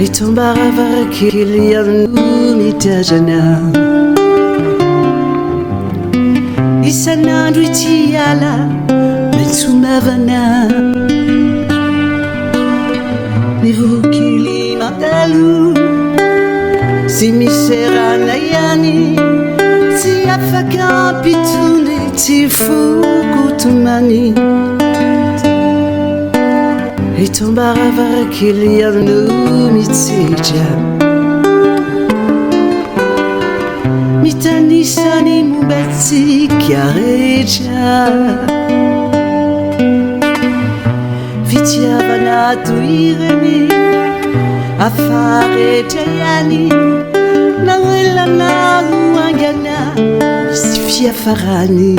Et Ambaravarakely mitajana isanandro ity ala mitsomavana nivokily mandalo sy misy rana ihany tsy afaka ampitony tsy fokotomany Et Ambaravarakely no mitsidra mitanisany mombatsika rehetra fitiavana toirany afarehetra ihany naelana hoangana sy fiafarany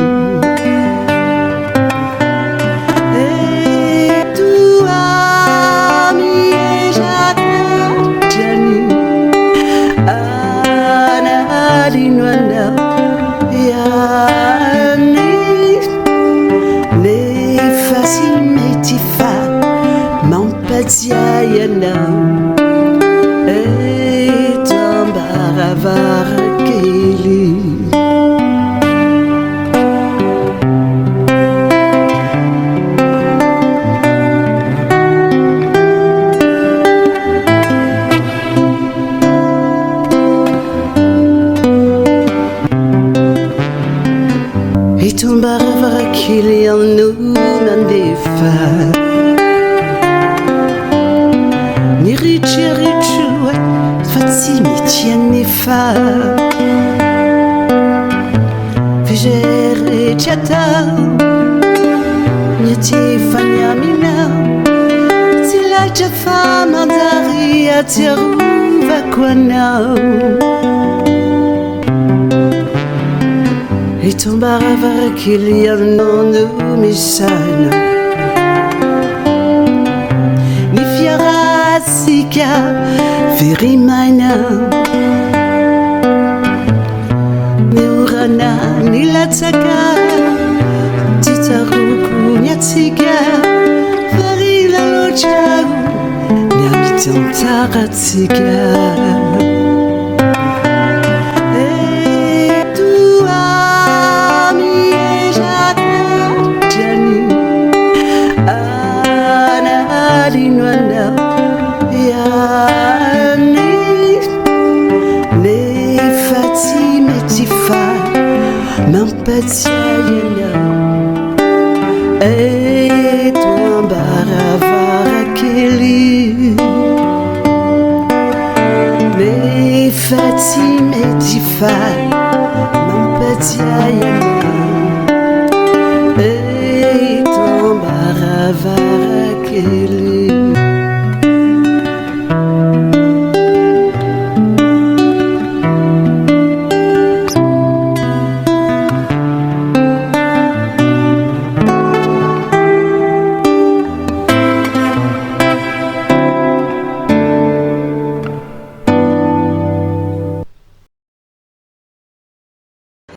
Mampatiayanao et Ambaravarakely Et Ambaravarakely no nandefa Niritriritro fa tsy mitianefa Fizeretra tao miatefany aminao tsy laitra fa manjary atsiarovako anao Et Ambaravarakely no misana Ny fiaratsika very maina Ny orana ny latsaka Ty taroko ny atsika Farila loatra ny amitantaratsika Mampatiayanao et Ambaravarakely Mefati metify Mampatiayanao et Ambaravarakely